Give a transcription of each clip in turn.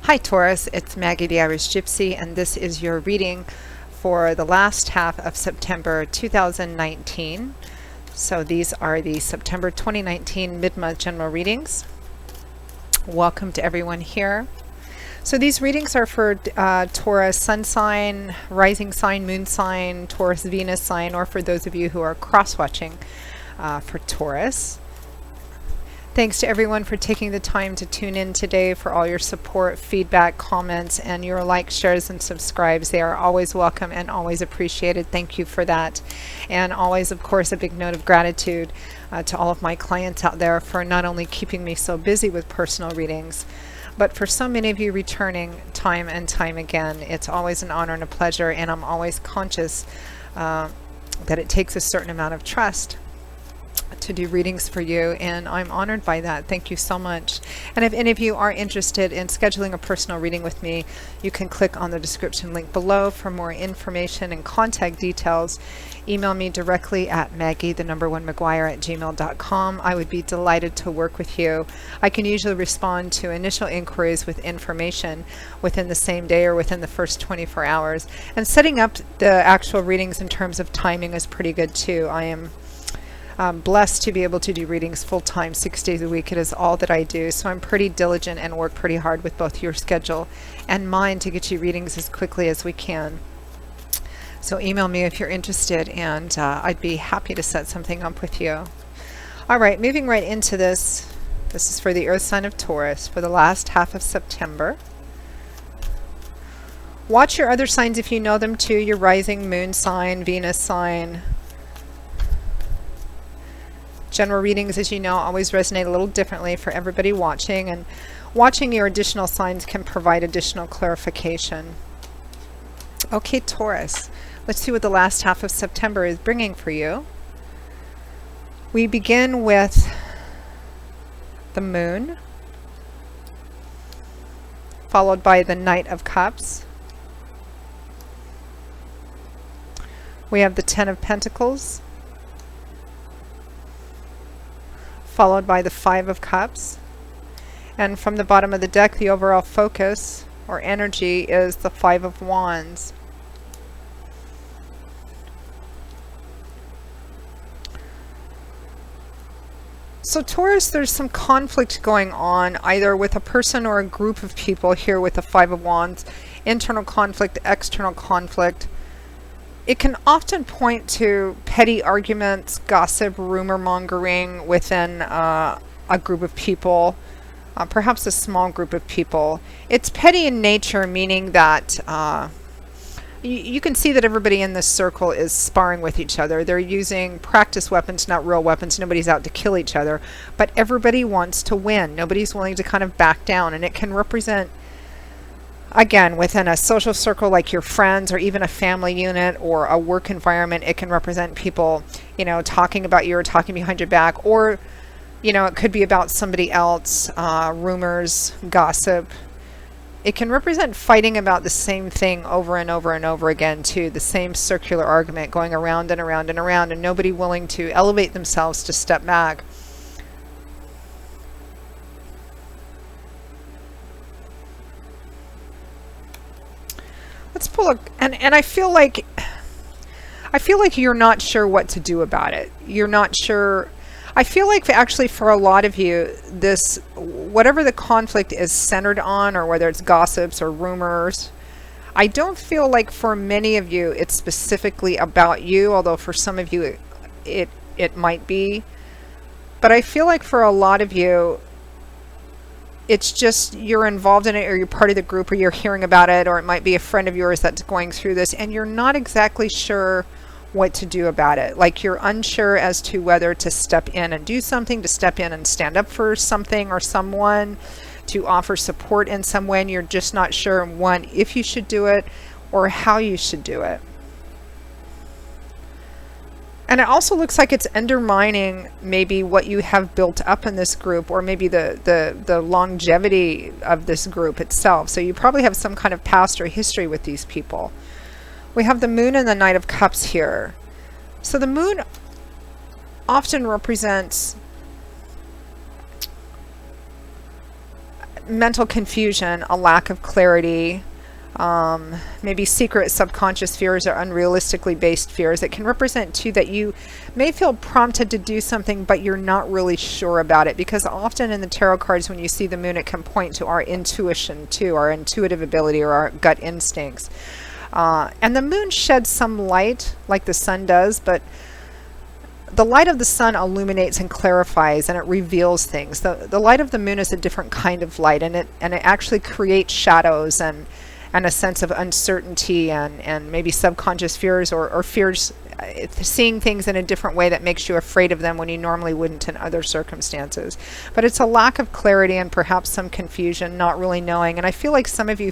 Hi Taurus, it's Maggie the Irish Gypsy, and this is your reading for the last half of September 2019. So these are the September 2019 mid-month general readings. Welcome to everyone here. So these readings are for Taurus sun sign, rising sign, moon sign, Taurus Venus sign, or for those of you who are cross-watching for Taurus. Thanks to everyone for taking the time to tune in today, for all your support, feedback, comments, and your likes, shares, and subscribes. They are always welcome and always appreciated. Thank you for that. And always, of course, a big note of gratitude to all of my clients out there for not only keeping me so busy with personal readings, but for so many of you returning time and time again. It's always an honor and a pleasure, and I'm always conscious that it takes a certain amount of trust to do readings for you, and I'm honored by that. Thank you so much. And if any of you are interested in scheduling a personal reading with me, you can click on the description link below for more information and contact details. Email me directly at maggie1mcguire@gmail.com. I would be delighted to work with you. I can usually respond to initial inquiries with information within the same day or within the first 24 hours. And setting up the actual readings in terms of timing is pretty good too. I am blessed to be able to do readings full-time 6 days a week. It is all that I do, so I'm pretty diligent and work pretty hard with both your schedule and mine to get you readings as quickly as we can. So email me if you're interested, and I'd be happy to set something up with you. All right, moving right into this. This is for the Earth sign of Taurus for the last half of September. Watch your other signs if you know them too, your rising, moon sign, Venus sign. General readings, as you know, always resonate a little differently for everybody watching, and watching your additional signs can provide additional clarification. Okay, Taurus, let's see what the last half of September is bringing for you. We begin with the moon, followed by the Knight of Cups. We have the Ten of Pentacles, followed by the Five of Cups. And from the bottom of the deck, the overall focus or energy is the Five of Wands. So Taurus, there's some conflict going on either with a person or a group of people here with the Five of Wands. Internal conflict, external conflict. It can often point to petty arguments, gossip, rumor mongering within a group of people, perhaps a small group of people. It's petty in nature, meaning that you can see that everybody in this circle is sparring with each other. They're using practice weapons, not real weapons. Nobody's out to kill each other, but everybody wants to win. Nobody's willing to kind of back down, and it can represent, again, within a social circle like your friends or even a family unit or a work environment. It can represent people, you know, talking about you or talking behind your back, or, you know, it could be about somebody else, rumors, gossip. It can represent fighting about the same thing over and over and over again too, the same circular argument going around and around and around, and nobody willing to elevate themselves to step back. Let's pull a, and I feel like you're not sure what to do about it. You're not sure. I feel like actually for a lot of you, this, whatever the conflict is centered on, or whether it's gossips or rumors, I don't feel like for many of you it's specifically about you, although for some of you it might be. But I feel like for a lot of you, it's just you're involved in it, or you're part of the group, or you're hearing about it, or it might be a friend of yours that's going through this, and you're not exactly sure what to do about it. Like you're unsure as to whether to step in and do something, to step in and stand up for something or someone, to offer support in some way, and you're just not sure, one, if you should do it or how you should do it. And it also looks like it's undermining maybe what you have built up in this group, or maybe the longevity of this group itself. So you probably have some kind of past or history with these people. We have the moon and the Knight of Cups here. So the moon often represents mental confusion, a lack of clarity, maybe secret subconscious fears or unrealistically based fears. It can represent too that you may feel prompted to do something, but you're not really sure about it, because often in the tarot cards, when you see the moon, it can point to our intuition too, our intuitive ability or our gut instincts. And the moon sheds some light like the sun does, but the light of the sun illuminates and clarifies, and it reveals things. The light of the moon is a different kind of light, and it actually creates shadows and a sense of uncertainty and maybe subconscious fears or fears, seeing things in a different way that makes you afraid of them when you normally wouldn't in other circumstances. But it's a lack of clarity and perhaps some confusion, not really knowing. And I feel like some of you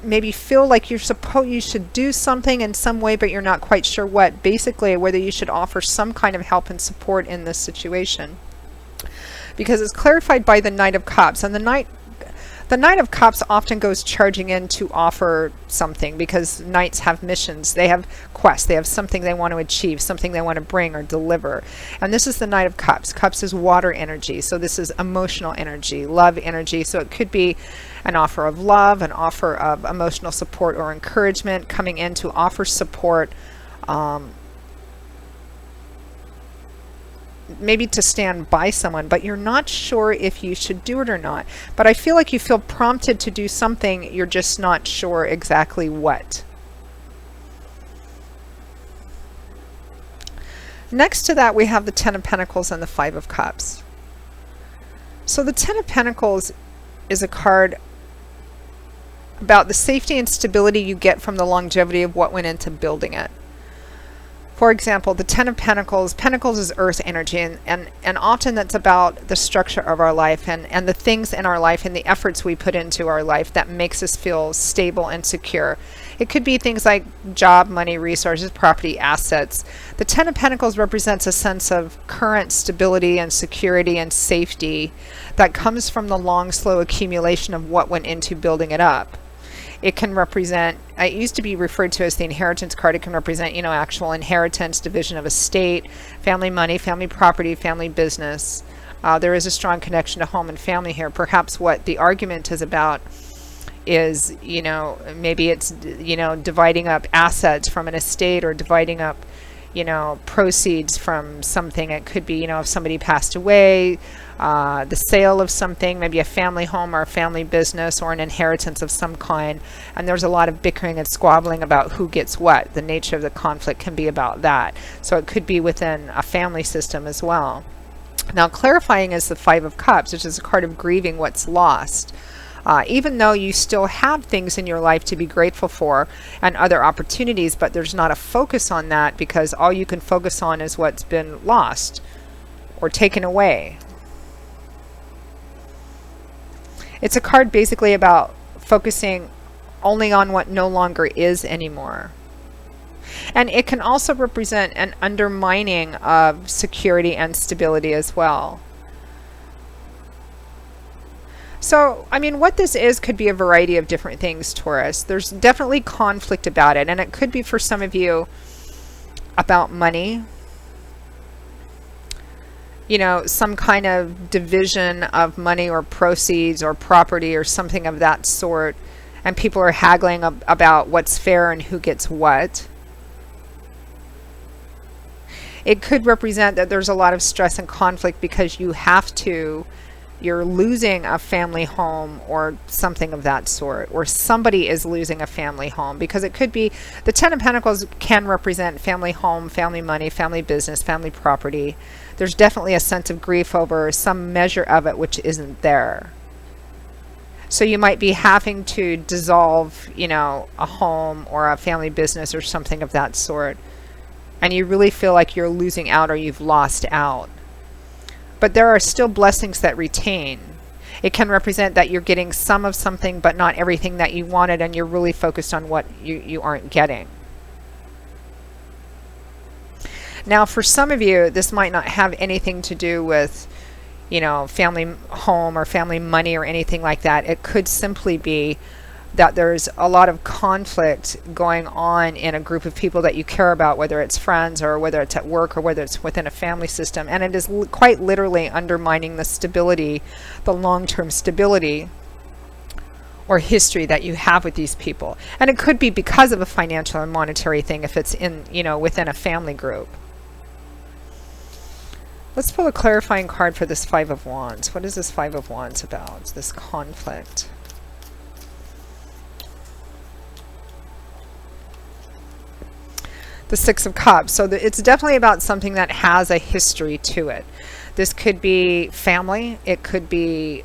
maybe feel like you should do something in some way, but you're not quite sure what. Basically, whether you should offer some kind of help and support in this situation, because it's clarified by the Knight of Cups. And the Knight of Cups often goes charging in to offer something, because knights have missions, they have quests, they have something they want to achieve, something they want to bring or deliver. And this is the Knight of Cups. Cups is water energy, so this is emotional energy, love energy. So it could be an offer of love, an offer of emotional support or encouragement, coming in to offer support, maybe to stand by someone, but you're not sure if you should do it or not. But I feel like you feel prompted to do something, you're just not sure exactly what. Next to that, we have the Ten of Pentacles and the Five of Cups. So the Ten of Pentacles is a card about the safety and stability you get from the longevity of what went into building it. For example, the Ten of Pentacles, Pentacles is earth energy, and often that's about the structure of our life and the things in our life and the efforts we put into our life that makes us feel stable and secure. It could be things like job, money, resources, property, assets. The Ten of Pentacles represents a sense of current stability and security and safety that comes from the long, slow accumulation of what went into building it up. It can represent, it used to be referred to as the inheritance card. It can represent, actual inheritance, division of estate, family money, family property, family business. There is a strong connection to home and family here. Perhaps what the argument is about is, maybe it's, dividing up assets from an estate, or dividing up, proceeds from something. It could be, if somebody passed away, the sale of something, maybe a family home or a family business or an inheritance of some kind. And there's a lot of bickering and squabbling about who gets what. The nature of the conflict can be about that. So it could be within a family system as well. Now, clarifying is the Five of Cups, which is a card of grieving what's lost. Even though you still have things in your life to be grateful for and other opportunities, but there's not a focus on that, because all you can focus on is what's been lost or taken away. It's a card basically about focusing only on what no longer is anymore. And it can also represent an undermining of security and stability as well. So, what this is could be a variety of different things, Taurus. There's definitely conflict about it, and it could be for some of you about money. Some kind of division of money or proceeds or property or something of that sort, and people are haggling about what's fair and who gets what. It could represent that there's a lot of stress and conflict because you're losing a family home or something of that sort, or somebody is losing a family home, because it could be the Ten of Pentacles can represent family home, family money, family business, family property. There's definitely a sense of grief over some measure of it which isn't there. So you might be having to dissolve, a home or a family business or something of that sort, and you really feel like you're losing out or you've lost out. But there are still blessings that retain. It can represent that you're getting some of something, but not everything that you wanted, and you're really focused on what you aren't getting. Now, for some of you, this might not have anything to do with, family home or family money or anything like that. It could simply be that there's a lot of conflict going on in a group of people that you care about, whether it's friends or whether it's at work or whether it's within a family system. And it is quite literally undermining the stability, the long-term stability or history that you have with these people. And it could be because of a financial and monetary thing if it's in, within a family group. Let's pull a clarifying card for this Five of Wands. What is this Five of Wands about? This conflict. The Six of Cups. So it's definitely about something that has a history to it. This could be family. It could be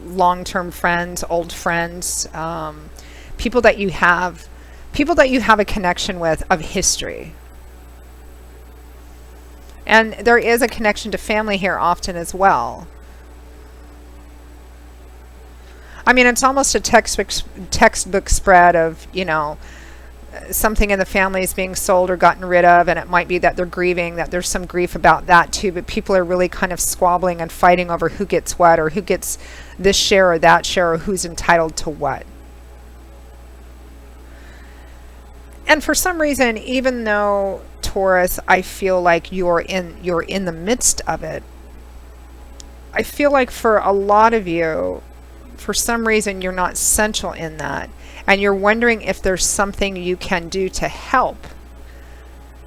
long-term friends, old friends, people that you have a connection with of history. And there is a connection to family here often as well. I mean, it's almost a textbook spread of, something in the family is being sold or gotten rid of, and it might be that they're grieving, that there's some grief about that too, but people are really kind of squabbling and fighting over who gets what, or who gets this share or that share, or who's entitled to what. And for some reason, even though Taurus, I feel like you're in the midst of it, I feel like for a lot of you, for some reason, you're not central in that. And you're wondering if there's something you can do to help,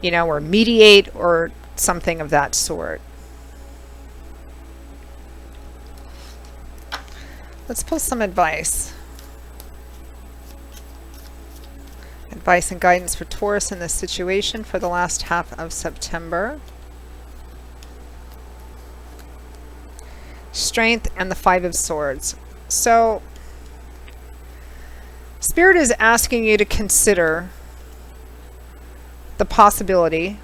or mediate or something of that sort. Let's pull some advice. Advice and guidance for Taurus in this situation for the last half of September. Strength and the Five of Swords. So, Spirit is asking you to consider the possibility.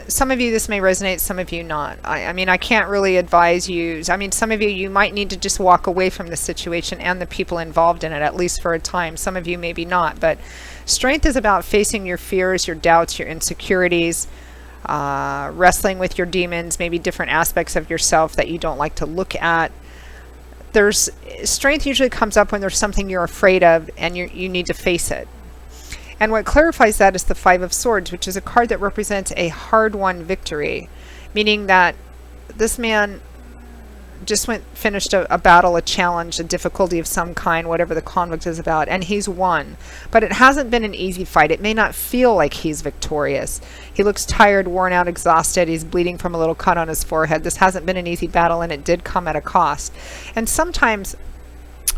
Some of you, this may resonate, some of you not. I mean, I can't really advise you. I mean, some of you might need to just walk away from the situation and the people involved in it, at least for a time. Some of you maybe not. But strength is about facing your fears, your doubts, your insecurities, wrestling with your demons, maybe different aspects of yourself that you don't like to look at. Strength usually comes up when there's something you're afraid of and you need to face it. And what clarifies that is the Five of Swords, which is a card that represents a hard-won victory, meaning that this man just finished a battle, a challenge, a difficulty of some kind, whatever the conflict is about, and he's won. But it hasn't been an easy fight. It may not feel like he's victorious. He looks tired, worn out, exhausted. He's bleeding from a little cut on his forehead. This hasn't been an easy battle, and it did come at a cost. And sometimes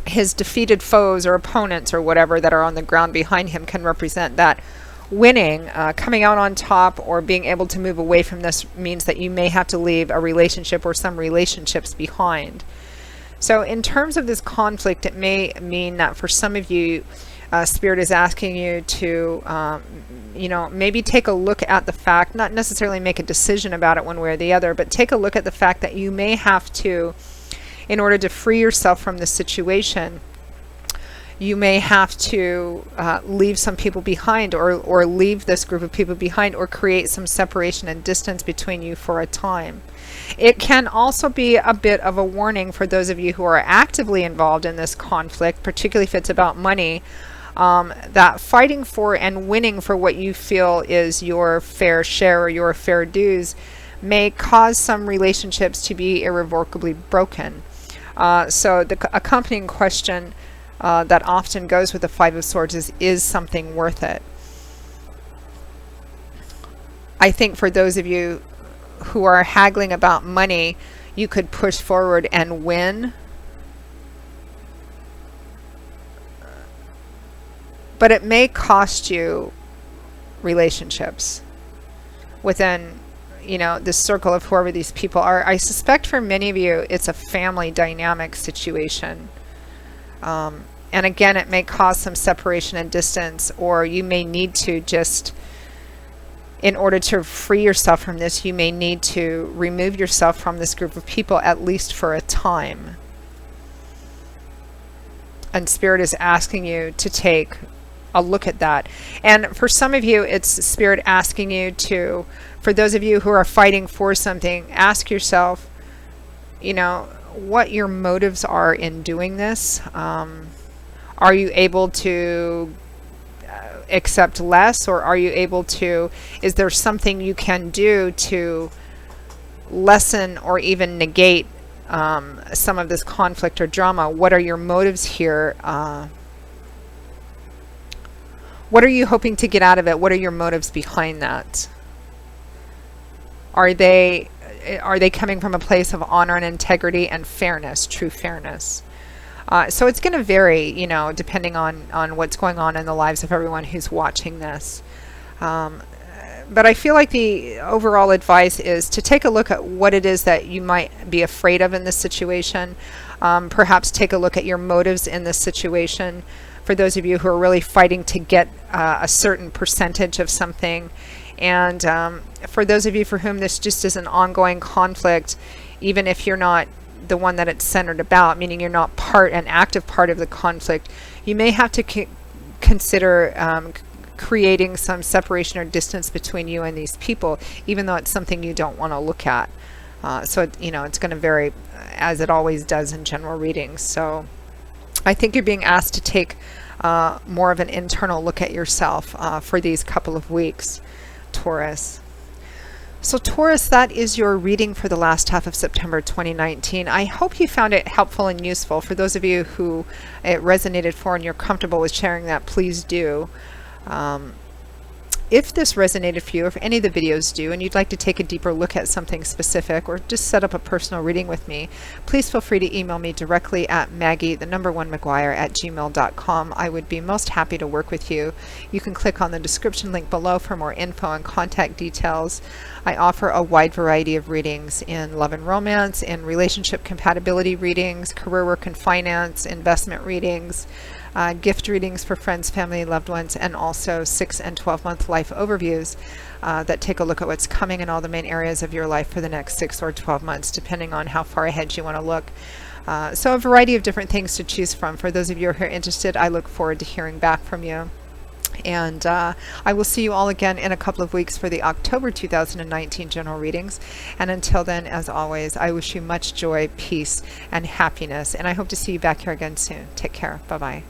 his defeated foes or opponents or whatever that are on the ground behind him can represent that winning, coming out on top, or being able to move away from this means that you may have to leave a relationship or some relationships behind. So in terms of this conflict, it may mean that for some of you, Spirit is asking you to, maybe take a look at the fact, not necessarily make a decision about it one way or the other, but take a look at the fact that you may have to, in order to free yourself from this situation, you may have to leave some people behind, or leave this group of people behind, or create some separation and distance between you for a time. It can also be a bit of a warning for those of you who are actively involved in this conflict, particularly if it's about money, that fighting for and winning for what you feel is your fair share or your fair dues may cause some relationships to be irrevocably broken. So the accompanying question that often goes with the Five of Swords is something worth it? I think for those of you who are haggling about money, you could push forward and win. But it may cost you relationships within, this circle of whoever these people are. I suspect for many of you, it's a family dynamic situation. And again, it may cause some separation and distance, or you may need to just, in order to free yourself from this, you may need to remove yourself from this group of people, at least for a time. And Spirit is asking you to take a look at that. And for some of you, it's Spirit asking you to, for those of you who are fighting for something, ask yourself, what your motives are in doing this. Are you able to accept less, or are you able to, is there something you can do to lessen or even negate some of this conflict or drama? What are your motives here? What are you hoping to get out of it? What are your motives behind that? Are they coming from a place of honor and integrity and fairness, true fairness? So it's going to vary, you know, depending on what's going on in the lives of everyone who's watching this. But I feel like the overall advice is to take a look at what it is that you might be afraid of in this situation. Perhaps take a look at your motives in this situation. For those of you who are really fighting to get a certain percentage of something. And for those of you for whom this just is an ongoing conflict, even if you're not the one that it's centered about, meaning you're not an active part of the conflict, you may have to consider creating some separation or distance between you and these people, even though it's something you don't want to look at. So you know, it's going to vary, as it always does in general readings. So I think you're being asked to take more of an internal look at yourself for these couple of weeks, Taurus. So Taurus, that is your reading for the last half of September 2019. I hope you found it helpful and useful. For those of you who it resonated for and you're comfortable with sharing that, please do. If this resonated for you, or if any of the videos do, and you'd like to take a deeper look at something specific or just set up a personal reading with me, please feel free to email me directly at Maggie1McGuire@gmail.com. I would be most happy to work with you. You can click on the description link below for more info and contact details. I offer a wide variety of readings in love and romance, in relationship compatibility readings, career work and finance, investment readings, gift readings for friends, family, loved ones, and also 6 and 12-month life overviews that take a look at what's coming in all the main areas of your life for the next 6 or 12 months, depending on how far ahead you want to look. So a variety of different things to choose from. For those of you who are interested, I look forward to hearing back from you. And I will see you all again in a couple of weeks for the October 2019 general readings. And until then, as always, I wish you much joy, peace, and happiness. And I hope to see you back here again soon. Take care. Bye-bye.